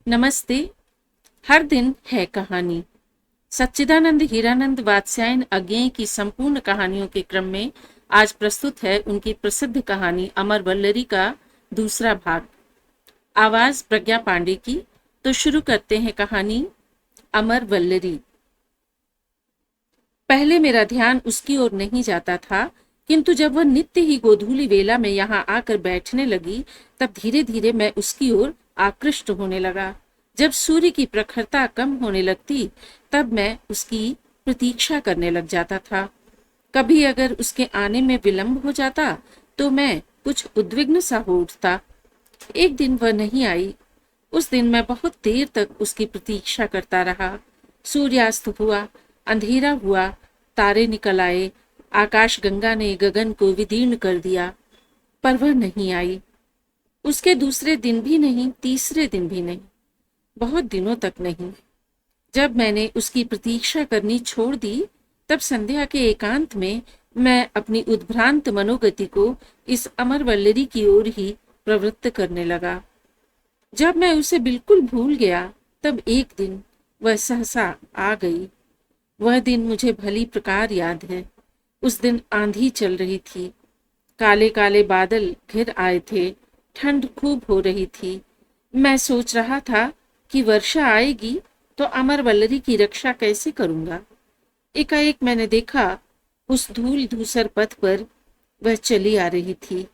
नमस्ते। हर दिन है कहानी। सच्चिदानंद हीरानंद वात्स्यायन अज्ञेय की संपूर्ण कहानियों के क्रम में आज प्रस्तुत है उनकी प्रसिद्ध कहानी अमर वल्लरी का दूसरा भाग। आवाज प्रज्ञा पांडे की। तो शुरू करते हैं कहानी अमर वल्लरी। पहले मेरा ध्यान उसकी ओर नहीं जाता था, किंतु जब वह नित्य ही गोधूली वेला में यहाँ आकर बैठने लगी, तब धीरे धीरे मैं उसकी ओर आकृष्ट होने लगा। जब सूर्य की प्रखरता कम होने लगती, तब मैं उसकी प्रतीक्षा करने लग जाता था। कभी अगर उसके आने में विलंब हो जाता, तो मैं कुछ उद्विग्न सा हो उठता। एक दिन वह नहीं आई। उस दिन मैं बहुत देर तक उसकी प्रतीक्षा करता रहा। सूर्यास्त हुआ, अंधेरा हुआ, तारे निकल आए, आकाश गंगा ने गगन को विदीर्ण कर दिया, पर वह नहीं आई। उसके दूसरे दिन भी नहीं, तीसरे दिन भी नहीं, बहुत दिनों तक नहीं। जब मैंने उसकी प्रतीक्षा करनी छोड़ दी, तब संध्या के एकांत में मैं अपनी उद्भ्रांत मनोगति को इस अमर वल्लरी की ओर ही प्रवृत्त करने लगा। जब मैं उसे बिल्कुल भूल गया, तब एक दिन वह सहसा आ गई। वह दिन मुझे भली प्रकार याद है। उस दिन आंधी चल रही थी, काले काले बादल घिर आए थे, ठंड खूब हो रही थी। मैं सोच रहा था कि वर्षा आएगी तो अमर वल्लरी की रक्षा कैसे करूंगा। एकाएक मैंने देखा, उस धूल धूसर पथ पर वह चली आ रही थी।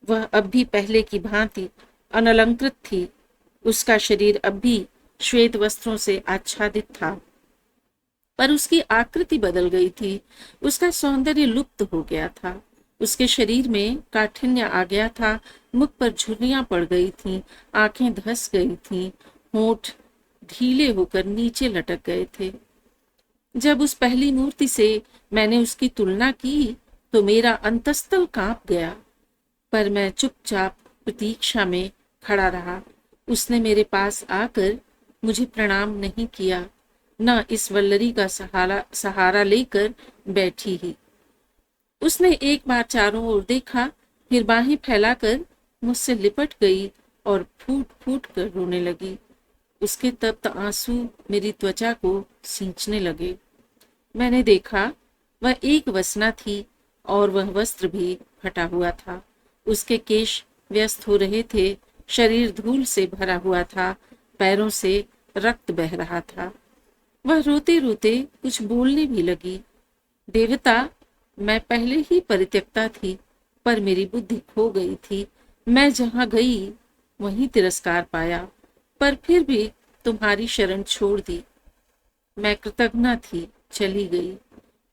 वह अब भी पहले की भांति अनलंकृत थी। उसका शरीर अब भी श्वेत वस्त्रों से आच्छादित था, पर उसकी आकृति बदल गई थी। उसका सौंदर्य लुप्त हो गया था। उसके शरीर में काठिन्य आ गया था, मुख पर झुर्रियां पड़ गई थीं, आंखें धस गई थीं, होंठ ढीले होकर नीचे लटक गए थे। जब उस पहली मूर्ति से मैंने उसकी तुलना की, तो मेरा अंतस्तल कांप गया, पर मैं चुपचाप प्रतीक्षा में खड़ा रहा। उसने मेरे पास आकर मुझे प्रणाम नहीं किया, न इस वल्लरी का सहारा लेकर बैठी ही। उसने एक बार चारों ओर देखा, फिर बाहें फैलाकर मुझसे लिपट गई और फूट फूट कर रोने लगी। उसके तप्त आंसू मेरी त्वचा को सींचने लगे। मैंने देखा, वह एक वसना थी और वह वस्त्र भी फटा हुआ था। उसके केश व्यस्त हो रहे थे, शरीर धूल से भरा हुआ था, पैरों से रक्त बह रहा था। वह रोते रोते कुछ बोलने भी लगी। देवता, मैं पहले ही परित्यक्ता थी, पर मेरी बुद्धि खो गई थी। मैं जहां गई वहीं तिरस्कार पाया, पर फिर भी तुम्हारी शरण छोड़ दी। मैं कृतज्ञ थी, चली गई।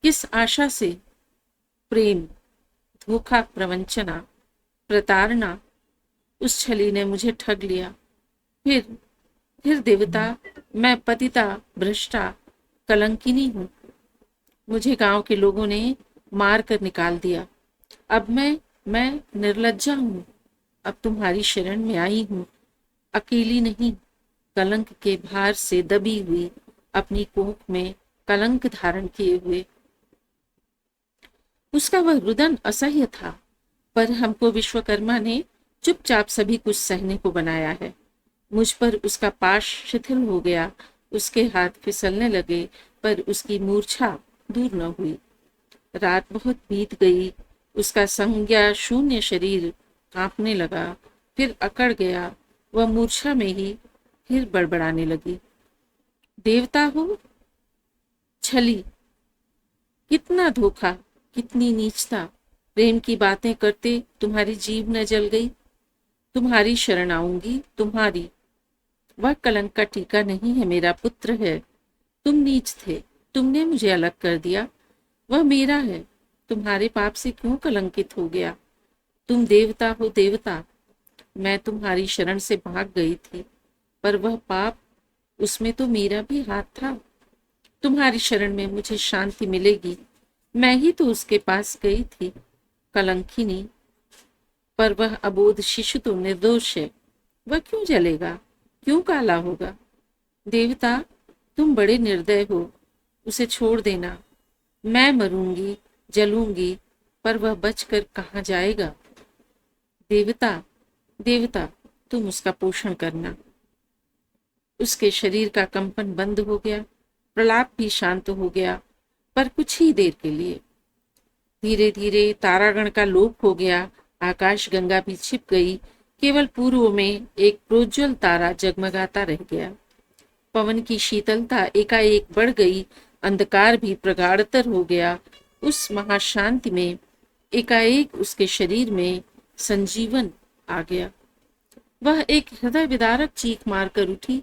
किस आशा से? प्रेम, धोखा, प्रवंचना, प्रताड़ना। उस छली ने मुझे ठग लिया। फिर फिर देवता, मैं पतिता, भ्रष्टा, कलंकिनी हूं। मुझे गांव के लोगों ने मार कर निकाल दिया। अब मैं निर्लज्जा हूं। अब तुम्हारी शरण में आई हूं, अकेली नहीं, कलंक के भार से दबी हुई, अपनी कोख में कलंक धारण किए हुए। उसका वह रुदन असह्य था, पर हमको विश्वकर्मा ने चुपचाप सभी कुछ सहने को बनाया है। मुझ पर उसका पाश शिथिल हो गया, उसके हाथ फिसलने लगे, पर उसकी मूर्छा दूर न हुई। रात बहुत बीत गई। उसका संज्ञा शून्य शरीर कांपने लगा, फिर अकड़ गया। वह मूर्छा में ही फिर बड़बड़ाने लगी। देवता हो, छली, कितना धोखा, कितनी नीचता। प्रेम की बातें करते तुम्हारी जीभ न जल गई। तुम्हारी शरण आऊंगी, तुम्हारी। वह कलंक का टीका नहीं है, मेरा पुत्र है। तुम नीच थे, तुमने मुझे अलग कर दिया। वह मेरा है, तुम्हारे पाप से क्यों कलंकित हो गया? तुम देवता हो, देवता। मैं तुम्हारी शरण से भाग गई थी, पर वह पाप, उसमें तो मेरा भी हाथ था। तुम्हारी शरण में मुझे शांति मिलेगी, मैं ही तो उसके पास गई थी। कलंकिनी, पर वह अबोध शिशु तो निर्दोष है। वह क्यों जलेगा, क्यों काला होगा? देवता, तुम बड़े निर्दय हो, उसे छोड़ देना। मैं मरूंगी, जलूंगी, पर वह बचकर कहाँ जाएगा? देवता, देवता, तुम उसका पोषण करना। उसके शरीर का कंपन बंद हो गया, प्रलाप भी शांत हो गया, पर कुछ ही देर के लिए। धीरे धीरे तारागण का लोप हो गया, आकाश गंगा भी छिप गई, केवल पूर्व में एक प्रोज्वल तारा जगमगाता रह गया। पवन की शीतलता एकाएक बढ़ गई, अंधकार भी प्रगाढ़तर हो गया। उस महाशांति में एकाएक उसके शरीर में संजीवन आ गया। वह एक हृदय विदारक चीख मारकर उठी।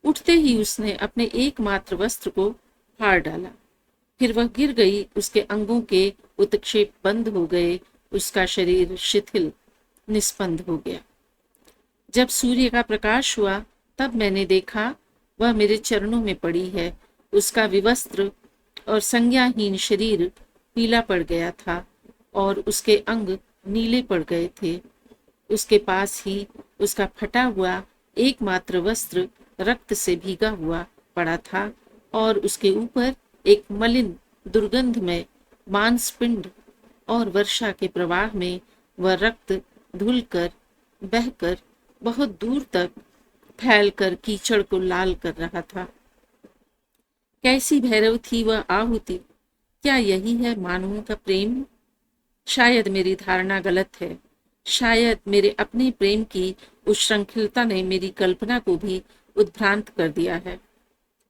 उठते ही उसने अपने एकमात्र वस्त्र को फाड़ डाला। फिर वह गिर गई, उसके अंगों के उत्क्षेप बंद हो गए, उसका शरीर शिथिल निस्पंद हो गया। जब सूर्य का प्रकाश हुआ तब मैंने देखा वह मेरे चरणों में पड़ी है। उसका विवस्त्र और संज्ञाहीन शरीर पीला पड़ गया था और उसके अंग नीले पड़ गए थे। उसके पास ही उसका फटा हुआ एकमात्र वस्त्र रक्त से भीगा हुआ पड़ा था और उसके ऊपर एक मलिन दुर्गंधमय मांसपिंड, और वर्षा के प्रवाह में वह रक्त धुलकर बहकर बहुत दूर तक फैलकर कीचड़ को लाल कर रहा था। कैसी भैरव थी वह आहुति! क्या यही है मानवों का प्रेम? शायद मेरी धारणा गलत है। शायद मेरे अपने प्रेम की उच्छृंखलता ने मेरी कल्पना को भी उद्भ्रांत कर दिया है।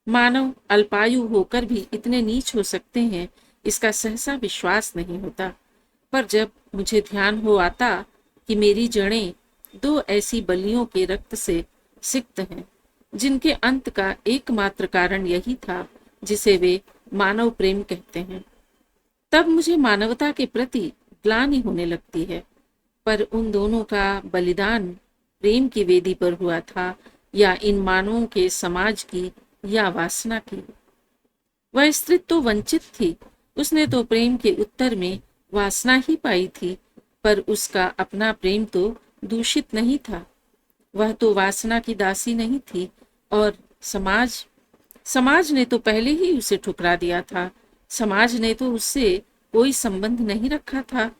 मानव अल्पायु होकर भी इतने नीच हो सकते हैं, इसका सहसा विश्वास नहीं होता। पर जब मुझे ध्यान हो आता कि मेरी जड़ें दो ऐसी बलियों के रक्त से सिक्त हैं, जिनके अंत का एकमात्र कारण यही था जिसे वे मानव प्रेम कहते हैं, तब मुझे मानवता के प्रति ग्लानि होने लगती है। पर उन दोनों का बलिदान प्रेम की वेदी पर हुआ था या इन मानवों के समाज की या वासना की? वह स्त्री तो वंचित थी, उसने तो प्रेम के उत्तर में वासना ही पाई थी, पर उसका अपना प्रेम तो दूषित नहीं था। वह तो वासना की दासी नहीं थी, और समाज ने तो पहले ही उसे ठुकरा दिया था। समाज ने तो उससे कोई संबंध नहीं रखा था,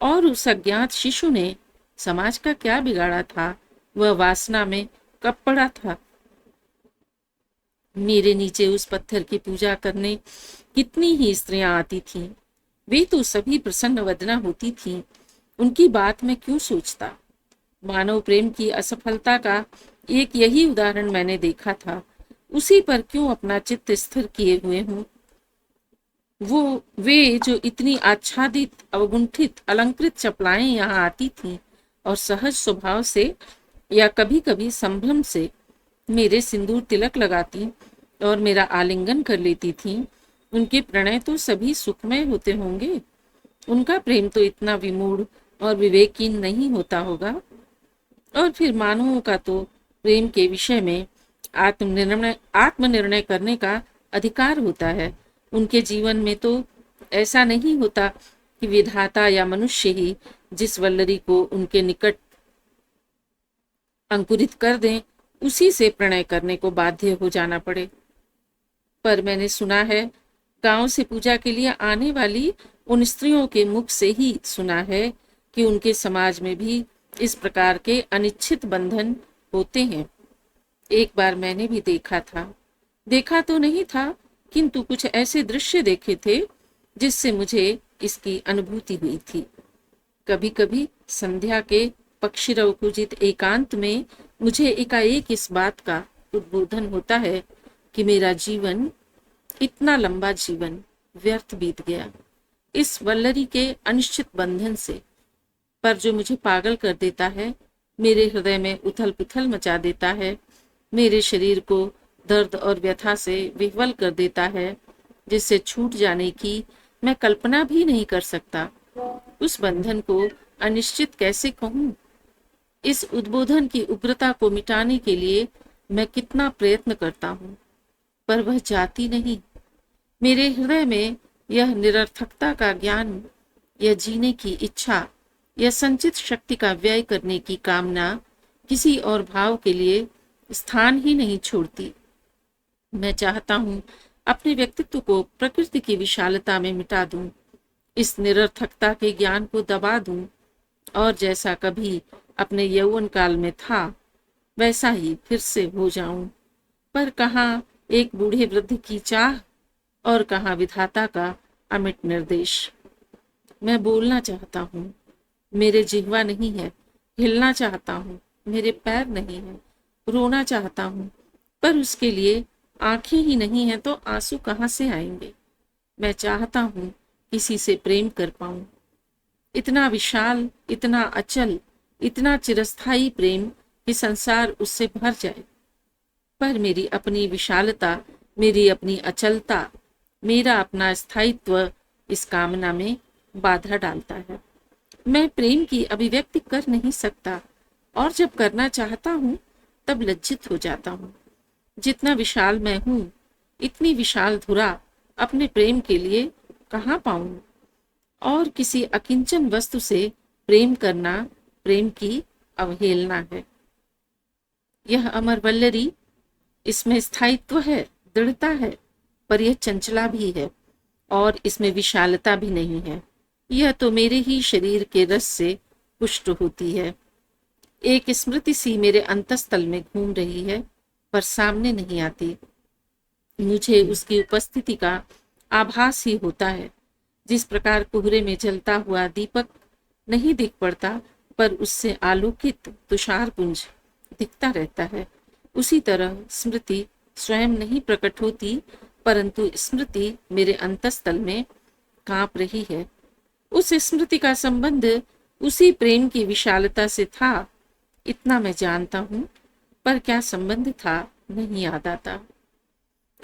और उस अज्ञात शिशु ने समाज का क्या बिगाड़ा था? वह वासना में कब पड़ा था? मेरे नीचे उस पत्थर की पूजा करने कितनी ही स्त्रियां आती थीं। वे तो सभी प्रसन्न वदना होती थीं। उनकी बात मैं क्यों सोचता? मानव प्रेम की असफलता का एक यही उदाहरण मैंने देखा था। उसी पर क्यों अपना चित्त स्थिर किए हुए हूँ? वे जो इतनी आच्छादित, अवगुंठित, अलंकृत चपलाएं यहाँ आती थीं और सहज स्वभाव से या कभी कभी संभ्रम से मेरे सिंदूर तिलक लगाती और मेरा आलिंगन कर लेती थीं, उनके प्रणय तो सभी सुखमय होते होंगे। उनका प्रेम तो इतना विमूढ़ और विवेकहीन नहीं होता होगा। और फिर मानवों का तो प्रेम के विषय में आत्मनिर्णय करने का अधिकार होता है। उनके जीवन में तो ऐसा नहीं होता कि विधाता या मनुष्य ही जिस वल्लरी को उनके निकट अंकुरित कर दें, उसी से प्रणय करने को बाध्य हो जाना पड़े। पर मैंने सुना है, गांव से पूजा के लिए आने वाली उन स्त्रियों के मुख से ही सुना है कि उनके समाज में भी इस प्रकार के अनिच्छित बंधन होते हैं। एक बार मैंने भी देखा तो नहीं था, किंतु कुछ ऐसे दृश्य देखे थे जिससे मुझे इसकी अनुभूति हुई थी। कभी कभी संध्या के पक्षीरव कुजित एकांत में मुझे एकाएक इस बात का उद्बोधन होता है कि मेरा जीवन, इतना लंबा जीवन व्यर्थ बीत गया इस वल्लरी के अनिश्चित बंधन से। पर जो मुझे पागल कर देता है, मेरे हृदय में उथल पुथल मचा देता है, मेरे शरीर को दर्द और व्यथा से विह्वल कर देता है, जिससे छूट जाने की मैं कल्पना भी नहीं कर सकता। उस बंधन को अनिश्चित कैसे कहूं? इस उद्बोधन की उग्रता को मिटाने के लिए मैं कितना प्रयत्न करता हूं, पर वह जाती नहीं। मेरे हृदय में यह निरर्थकता का ज्ञान, यह जीने की इच्छा, यह संचित शक्ति का व्यय करने की कामना किसी और भाव के लिए स्थान ही नहीं छोड़ती। मैं चाहता हूं अपने व्यक्तित्व को प्रकृति की विशालता में मिटा दूं, इस निरर्थकता के ज्ञान को दबा दूं, और जैसा कभी अपने यौवन काल में था वैसा ही फिर से हो जाऊं। पर कहाँ एक बूढ़े वृद्ध की चाह और कहाँ विधाता का अमिट निर्देश। मैं बोलना चाहता हूँ, मेरे जिह्वा नहीं है, हिलना चाहता हूँ, मेरे पैर नहीं है, रोना चाहता हूँ, पर उसके लिए आंखें ही नहीं हैं तो आंसू कहाँ से आएंगे। मैं चाहता हूँ किसी से प्रेम कर पाऊं, इतना विशाल, इतना अचल, इतना चिरस्थायी प्रेम कि संसार उससे भर जाए। पर मेरी अपनी विशालता, मेरी अपनी अचलता, मेरा अपना स्थायित्व इस कामना में बाधा डालता है। मैं प्रेम की अभिव्यक्ति कर नहीं सकता और जब करना चाहता हूँ तब लज्जित हो जाता हूँ। जितना विशाल मैं हूँ, इतनी विशाल धुरा अपने प्रेम के लिए कहाँ पाऊं? और किसी अकिंचन वस्तु से प्रेम करना प्रेम की अवहेलना है। यह अमर वल्लरी, इसमें स्थायित्व है, दृढ़ता है, पर यह चंचला भी है और इसमें विशालता भी नहीं है। यह तो मेरे ही शरीर के रस से पुष्ट होती है। एक स्मृति सी मेरे अंतस्तल में घूम रही है, पर सामने नहीं आती। मुझे उसकी उपस्थिति का आभास ही होता है। जिस प्रकार कोहरे में जलता हुआ दीपक नहीं दिख पड़ता, पर उससे आलोकित तुषारपुंज दिखता रहता है, उसी तरह स्मृति स्वयं नहीं प्रकट होती, परंतु स्मृति मेरे अंतस्तल में कांप रही है। उस स्मृति का संबंध उसी प्रेम की विशालता से था, इतना मैं जानता हूँ, पर क्या संबंध था नहीं याद आता।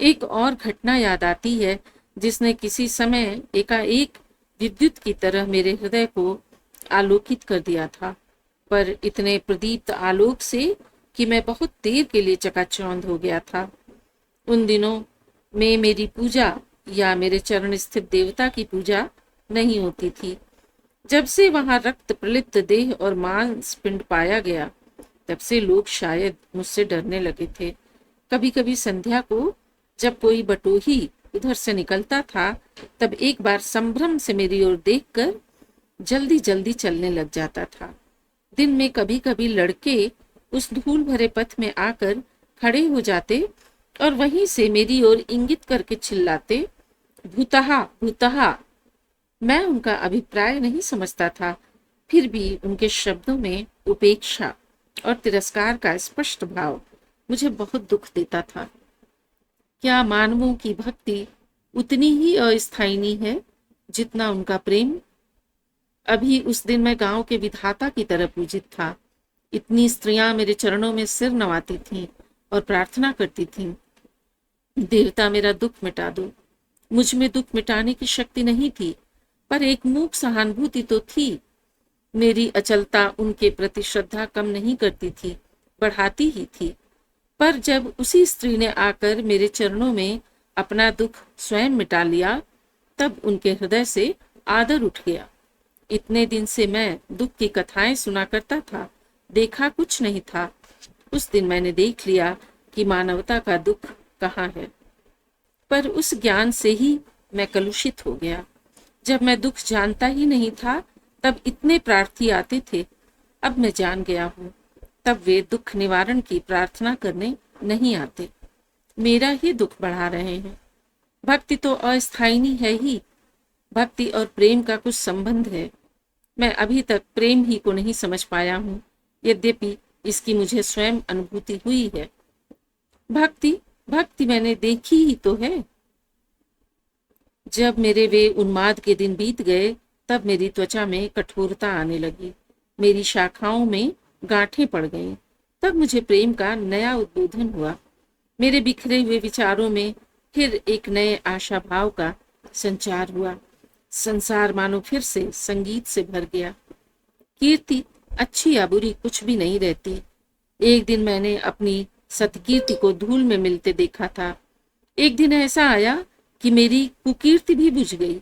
एक और घटना याद आती है जिसने किसी समय एकाएक विद्युत की तरह मेरे हृदय को आलोकित कर दिया था, पर इतने प्रदीप्त आलोक से कि मैं बहुत देर के लिए चकाचौंध हो गया था। उन दिनों में मेरी पूजा या मेरे चरण स्थित देवता की पूजा नहीं होती थी। जब से वहां रक्त प्रलिप्त देह और मांस पिंड पाया गया, तब से लोग शायद मुझसे डरने लगे थे। कभी कभी संध्या को जब कोई बटोही उधर से निकलता था, तब एक बार संभ्रम से मेरी ओर देखकर जल्दी जल्दी चलने लग जाता था। दिन में कभी कभी लड़के उस धूल भरे पथ में आकर खड़े हो जाते और वहीं से मेरी ओर इंगित करके चिल्लाते, भूतहा भूतहा। मैं उनका अभिप्राय नहीं समझता था, फिर भी उनके शब्दों में उपेक्षा और तिरस्कार का स्पष्ट भाव मुझे बहुत दुख देता था। क्या मानवों की भक्ति उतनी ही अस्थायी है जितना उनका प्रेम? अभी उस दिन मैं गांव के विधाता की तरह पूजित था। इतनी स्त्रियां मेरे चरणों में सिर नवाती थीं और प्रार्थना करती थीं, देवता मेरा दुख मिटा दो। मुझ में दुख मिटाने की शक्ति नहीं थी, पर एक मूक सहानुभूति तो थी। मेरी अचलता उनके प्रति श्रद्धा कम नहीं करती थी, बढ़ाती ही थी। पर जब उसी स्त्री ने आकर मेरे चरणों में अपना दुख स्वयं मिटा लिया, तब उनके हृदय से आदर उठ गया। इतने दिन से मैं दुख की कथाएं सुना करता था, देखा कुछ नहीं था। उस दिन मैंने देख लिया कि मानवता का दुख कहाँ है। पर उस ज्ञान से ही मैं कलुषित हो गया। जब मैं दुख जानता ही नहीं था, तब इतने प्रार्थी आते थे। अब मैं जान गया हूँ, तब वे दुख निवारण की प्रार्थना करने नहीं आते, मेरा ही दुख बढ़ा रहे हैं। भक्ति तो अस्थायी है ही, भक्ति और प्रेम का कुछ संबंध है। मैं अभी तक प्रेम ही को नहीं समझ पाया हूँ, यद्यपि इसकी मुझे स्वयं अनुभूति हुई है। भक्ति भक्ति मैंने देखी ही तो है। जब मेरे वे उन्माद के दिन बीत गए, तब मेरी त्वचा में कठोरता आने लगी, मेरी शाखाओं में गांठें पड़ गईं। तब मुझे प्रेम का नया उद्बोधन हुआ। मेरे बिखरे हुए विचारों में फिर एक नए आशा भाव का संचार हुआ। संसार मानो फिर से संगीत से भर गया। कीर्ति अच्छी या बुरी कुछ भी नहीं रहती। एक दिन मैंने अपनी सतकीर्ति को धूल में मिलते देखा था। एक दिन ऐसा आया कि मेरी कुकीर्ति भी बुझ गई।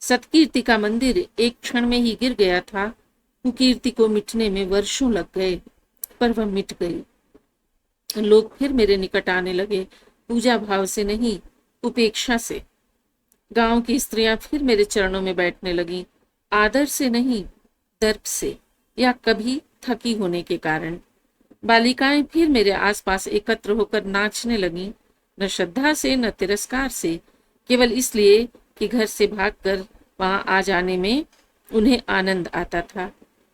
सतकीर्ति का मंदिर एक क्षण में ही गिर गया था। कुकीर्ति को मिटने में वर्षों लग गए, पर वह मिट गई। लोग फिर मेरे निकट आने लगे, पूजा भाव से नहीं, उपेक्षा से। गांव की स्त्रियां फिर मेरे चरणों में बैठने लगीं, आदर से नहीं, दर्प से, या कभी थकी होने के कारण। बालिकाएं फिर मेरे आसपास एकत्र होकर नाचने लगीं, न श्रद्धा से न तिरस्कार से, केवल इसलिए कि घर से भागकर वहां आ जाने में उन्हें आनंद आता था।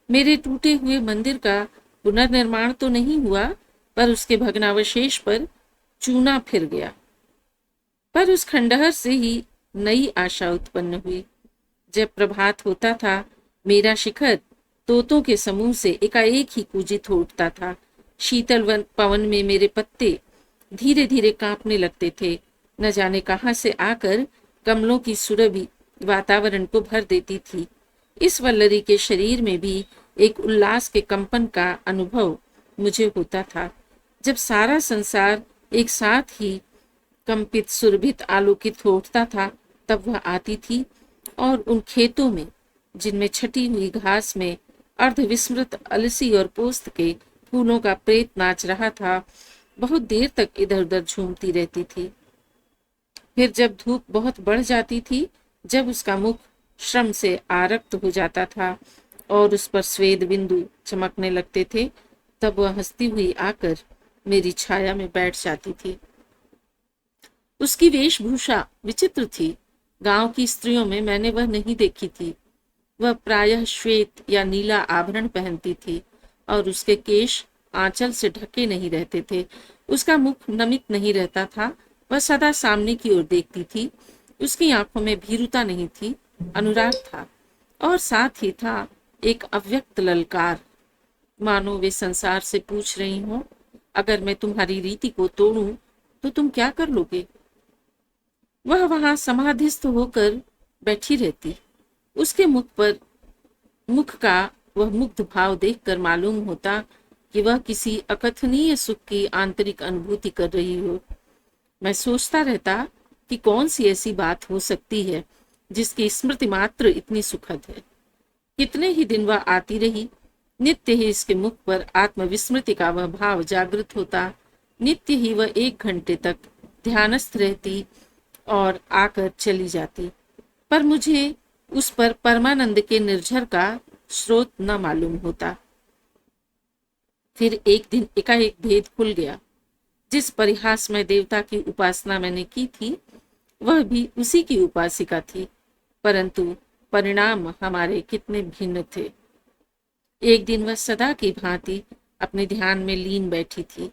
मेरे टूटे हुए मंदिर का पुनर्निर्माण तो नहीं हुआ, पर उसके भग्नावशेष पर चूना फिर गया। पर उस खंडहर से ही नई आशा उत्पन्न हुई। जब प्रभात होता था, मेरा शिखर तोतों के समूह से एकाएक ही कूजित हो उठता था। शीतल पवन में मेरे पत्ते धीरे धीरे कांपने लगते थे। न जाने कहां से आकर कमलों की सुरभि वातावरण को भर देती थी। इस वल्लरी के शरीर में भी एक उल्लास के कंपन का अनुभव मुझे होता था। जब सारा संसार एक साथ ही कंपित सुरभित आलोकित हो उठता था, तब वह आती थी और उन खेतों में, जिनमें छटी हुई घास में अर्धविस्मृत अलसी और पोस्त के फूलों का प्रेत नाच रहा था, बहुत देर तक इधर उधर झूमती रहती थी। फिर जब धूप बहुत बढ़ जाती थी, जब उसका मुख श्रम से आरक्त हो जाता था और उस पर स्वेद बिंदु चमकने लगते थे, तब वह हंसती हुई आकर मेरी छाया में बैठ जाती थी। उसकी वेशभूषा विचित्र थी। गांव की स्त्रियों में मैंने वह नहीं देखी थी। वह प्रायः श्वेत या नीला आभरण पहनती थी और उसके केश आंचल से ढके नहीं रहते थे। उसका मुख नमित नहीं रहता था। वह सदा सामने की ओर देखती थी। उसकी आंखों में भीरुता नहीं थी, अनुराग था, और साथ ही था एक अव्यक्त ललकार, मानो वे संसार से पूछ रही हो, अगर मैं तुम्हारी रीति को तोड़ूं तो तुम क्या कर लोगे। वह वहां समाधिस्थ होकर बैठी रहती। उसके मुख का वह मुग्ध भाव देखकर मालूम होता कि वह किसी अकथनीय सुख की आंतरिक अनुभूति कर रही हो। मैं सोचता रहता कि कौन सी ऐसी बात हो सकती है जिसकी स्मृति मात्र इतनी सुखद है। कितने ही दिन वह आती रही। नित्य ही इसके मुख पर आत्मविस्मृति का वह भाव जागृत होता। नित्य ही वह 1 घंटे तक ध्यानस्थ रहती और आकर चली जाती, पर मुझे उस पर परमानंद के निर्झर का स्रोत न मालूम होता। फिर एक दिन एकाएक भेद खुल गया। जिस परिहासमय देवता की उपासना मैंने की थी, वह भी उसी की उपासिका थी, परंतु परिणाम हमारे कितने भिन्न थे। एक दिन वह सदा की भांति अपने ध्यान में लीन बैठी थी।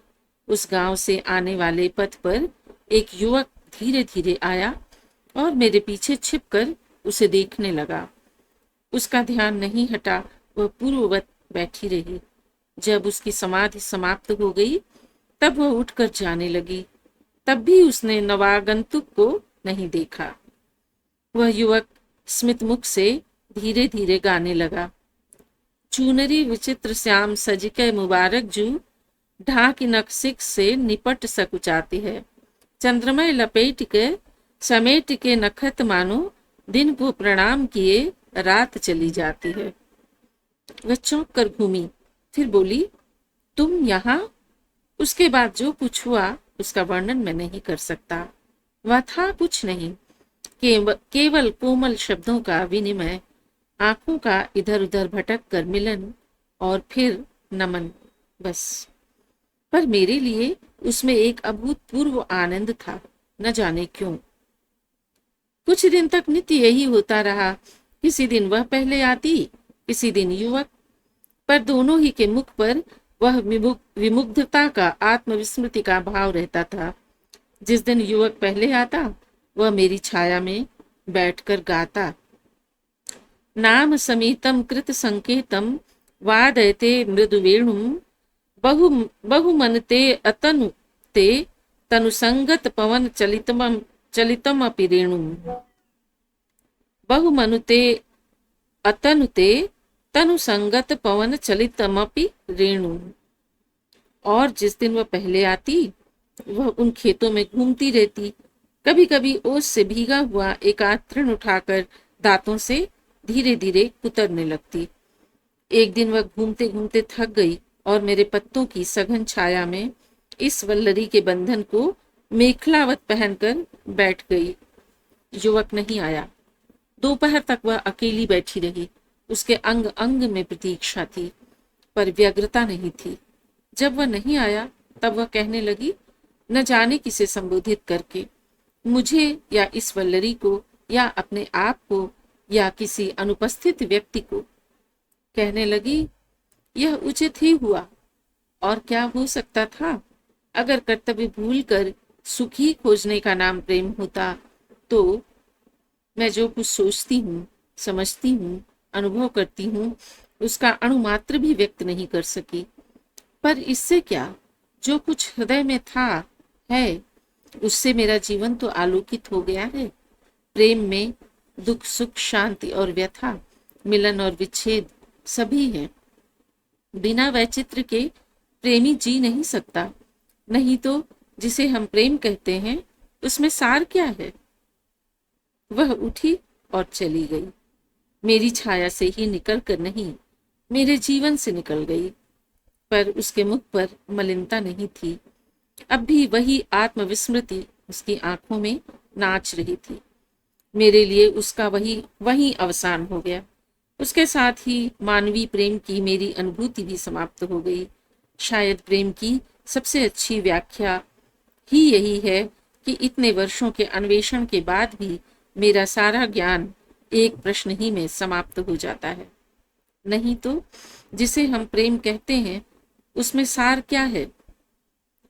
उस गांव से आने वाले पथ पर एक युवक धीरे धीरे आया और मेरे पीछे छिपकर उसे देखने लगा। उसका ध्यान नहीं हटा, वह पूर्ववत बैठी रही। जब उसकी समाधि समाप्त हो गई, तब वह उठकर जाने लगी। तब भी उसने नवागंतुक को नहीं देखा। वह युवक स्मित मुख से धीरे धीरे गाने लगा। चूनरी विचित्र श्याम सजिके मुबारक जू, ढाकी नक्सिक से निपट सकुचाती है। चंद्रमय लपेट के समेट के नखत मानो, दिन को प्रणाम किए रात चली जाती है। वह चौंक कर घूमी, फिर बोली, तुम यहाँ? उसके बाद जो कुछ हुआ उसका वर्णन मैं नहीं कर सकता। वह था कुछ नहीं, केवल कोमल शब्दों का विनिमय, आंखों का इधर उधर भटक कर मिलन और फिर नमन, बस। पर मेरे लिए उसमें एक अभूतपूर्व आनंद था, न जाने क्यों। कुछ दिन तक नित्य यही होता रहा। किसी दिन वह पहले आती, किसी दिन युवक, पर दोनों ही के मुख पर वह विमुग्धता का, आत्मविस्मृति का भाव रहता था। जिस दिन युवक पहले आता, वह मेरी छाया में बैठकर गाता, नाम समीतम कृत संकेतम वादयते मृदु वेणुम, बहुमनते अतनु ते तनुसंगत पवन चलितम अपि रेणुम। बहुमनुते अतनुते तनुसंगत पवन चलितमपि रेणु। और जिस दिन वह पहले आती, वह उन खेतों में घूमती रहती, कभी कभी ओस से भीगा हुआ एक तृण उठाकर दांतों से धीरे धीरे कुतरने लगती। एक दिन वह घूमते घूमते थक गई और मेरे पत्तों की सघन छाया में इस वल्लरी के बंधन को मेखलावत पहनकर बैठ गई। युवक नहीं आया। दोपहर तक वह अकेली बैठी रही। उसके अंग अंग में प्रतीक्षा थी, पर व्यग्रता नहीं थी। जब वह नहीं आया तब वह कहने लगी, न जाने किसे संबोधित करके, मुझे या इस वल्लरी को या अपने आप को या किसी अनुपस्थित व्यक्ति को। कहने लगी, यह उचित ही हुआ, और क्या हो सकता था। अगर कर्तव्य भूल कर सुखी खोजने का नाम प्रेम होता तो मैं जो कुछ सोचती हूँ, समझती हूँ, अनुभव करती हूँ, उसका अणुमात्र भी व्यक्त नहीं कर सकी। पर इससे क्या, जो कुछ हृदय में था है, उससे मेरा जीवन तो आलोकित हो गया है। प्रेम में दुख सुख शांति और व्यथा, मिलन और विच्छेद सभी है। बिना वैचित्र के प्रेमी जी नहीं सकता। नहीं तो जिसे हम प्रेम कहते हैं उसमें सार क्या है। वह उठी और चली गई, मेरी छाया से ही निकल कर नहीं, मेरे जीवन से निकल गई। पर उसके मुख पर मलिनता नहीं थी। अब भी वही आत्मविस्मृति उसकी आंखों में नाच रही थी। मेरे लिए उसका वही अवसान हो गया। उसके साथ ही मानवीय प्रेम की मेरी अनुभूति भी समाप्त हो गई। शायद प्रेम की सबसे अच्छी व्याख्या ही यही है कि इतने वर्षों के अन्वेषण के बाद भी मेरा सारा ज्ञान एक प्रश्न ही में समाप्त हो जाता है। नहीं तो जिसे हम प्रेम कहते हैं उसमें सार क्या है।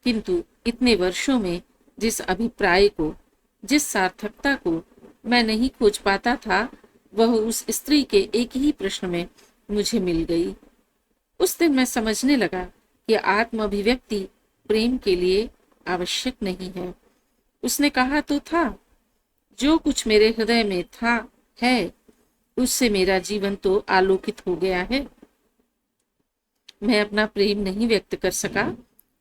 किंतु इतने वर्षों में जिस अभिप्राय को, जिस सार्थकता को मैं नहीं खोज पाता था, वह उस स्त्री के एक ही प्रश्न में मुझे मिल गई। उस दिन मैं समझने लगा कि आत्म अभिव्यक्ति प्रेम के लिए आवश्यक नहीं है। उसने कहा तो था, जो कुछ मेरे हृदय में था है, उससे मेरा जीवन तो आलोकित हो गया है। मैं अपना प्रेम नहीं व्यक्त कर सका।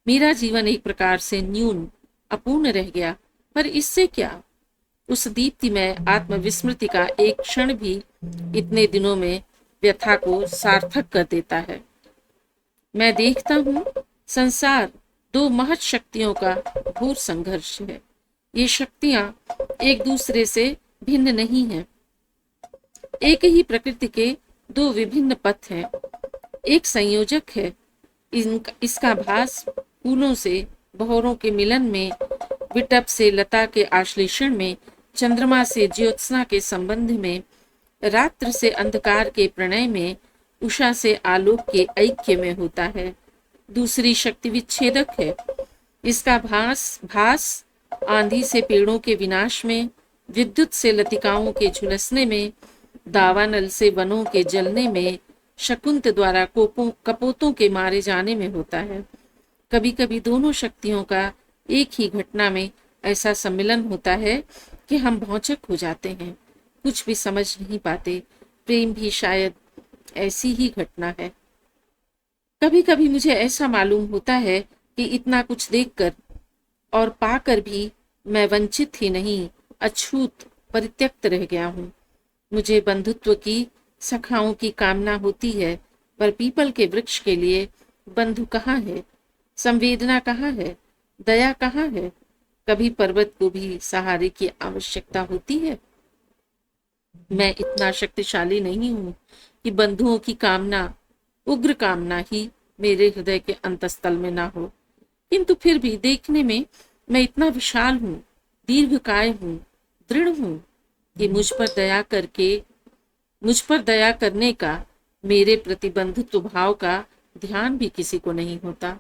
मेरा जीवन एक प्रकार से न्यून, अपूर्ण रह गया। पर इससे क्या, उस दीप्ति में आत्मविस्मृति का एक क्षण भी इतने दिनों में व्यथा को सार्थक कर देता है। मैं देखता हूँ संसार दो महत शक्तियों का घोर संघर्ष है। ये शक्तियां एक दूसरे से भिन्न नहीं हैं। एक ही प्रकृति के दो विभिन्न पथ हैं। एक संयोजक है, इसका भास फूलों से बहरों के मिलन में, विटप से लता के आश्लेषण में, चंद्रमा से ज्योत्सना के संबंध में, रात्र से अंधकार के प्रणय में, उषा से आलोक के ऐक्य में होता है। दूसरी शक्ति विच्छेदक है। इसका भास आंधी से पेड़ों के विनाश में, विद्युत से लतिकाओं के झुलसने में, दावानल से वनों के जलने में, शकुंत द्वारा कपोतों के मारे जाने में होता है। कभी कभी दोनों शक्तियों का एक ही घटना में ऐसा सम्मिलन होता है कि हम भौचक हो जाते हैं, कुछ भी समझ नहीं पाते। प्रेम भी शायद ऐसी ही घटना है। कभी कभी मुझे ऐसा मालूम होता है कि इतना कुछ देखकर और पाकर भी मैं वंचित ही नहीं, अछूत परित्यक्त रह गया हूँ। मुझे बंधुत्व की, सखाओं की कामना होती है, पर पीपल के वृक्ष के लिए बंधु कहाँ है, संवेदना कहाँ है, दया कहाँ है। कभी पर्वत को भी सहारे की आवश्यकता होती है। मैं इतना शक्तिशाली नहीं हूँ कि बंधुओं की कामना, उग्र कामना ही मेरे हृदय के अंतस्थल में ना हो। किंतु फिर भी देखने में मैं इतना विशाल हूँ, दीर्घकाय हूँ, दृढ़ हूँ कि मुझ पर दया करने का, मेरे प्रति बंधुत्व भाव का ध्यान भी किसी को नहीं होता।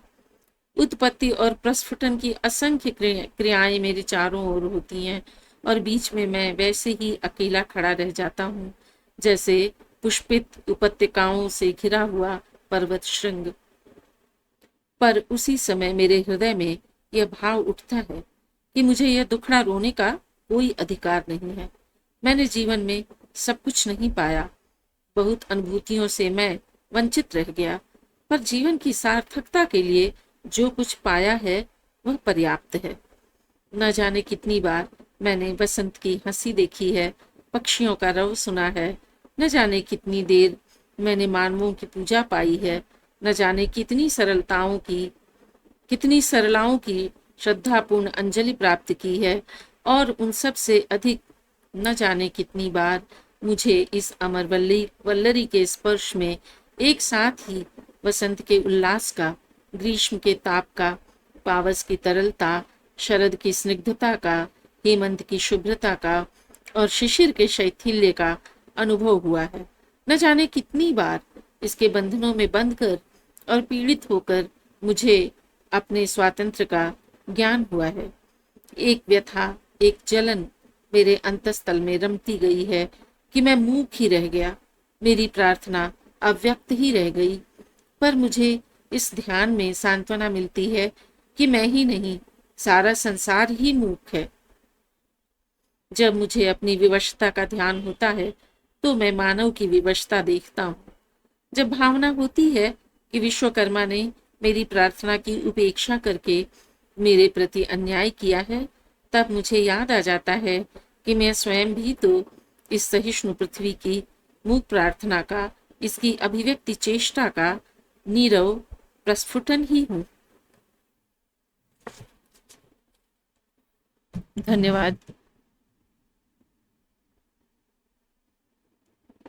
उत्पत्ति और प्रस्फुटन की असंख्य क्रियाएं मेरे चारों ओर होती हैं और बीच में मैं वैसे ही अकेला खड़ा रह जाता हूँ, जैसे पुष्पित उपत्यकाओं से घिरा हुआ पर्वत श्रृंग। पर उसी समय मेरे हृदय में यह भाव उठता है कि मुझे यह दुखड़ा रोने का कोई अधिकार नहीं है। मैंने जीवन में सब कुछ नहीं पाया, बहुत अनुभूतियों से मैं वंचित रह गया, पर जीवन की सार्थकता के लिए जो कुछ पाया है वह पर्याप्त है। न जाने कितनी बार मैंने बसंत की हंसी देखी है, पक्षियों का रव सुना है, न जाने कितनी देर मैंने मानवों की पूजा पाई है, न जाने कितनी सरलाओं की श्रद्धापूर्ण अंजलि प्राप्त की है, और उन सब से अधिक न जाने कितनी बार मुझे इस अमर वल्लरी के स्पर्श में एक साथ ही वसंत के उल्लास का ग्रीष्म के ताप का, पावस की तरलता, शरद की स्निग्धता का, हेमंत की शुभ्रता का और शिशिर के शैथिल्य का अनुभव हुआ है। न जाने कितनी बार इसके बंधनों में बंधकर और पीड़ित होकर मुझे अपने स्वातंत्र्य का ज्ञान हुआ है। एक व्यथा, एक जलन मेरे अंतस्तल में रमती गई है कि मैं मूक ही रह गया, मेरी प्रार्थना अव्यक्त ही रह गई। पर मुझे इस ध्यान में सांत्वना मिलती है कि मैं ही नहीं, सारा संसार ही मूक है। जब मुझे अपनी विवशता का ध्यान होता है तो मैं मानव की विवशता देखता हूँ। जब भावना होती है कि विश्वकर्मा ने मेरी प्रार्थना की उपेक्षा करके मेरे प्रति अन्याय किया है, तब मुझे याद आ जाता है कि मैं स्वयं भी तो इस सहिष्णु पृथ्वी की मूक प्रार्थना का, इसकी अभिव्यक्ति चेष्टा का नीरव प्रस्फुटन ही हूँ। धन्यवाद।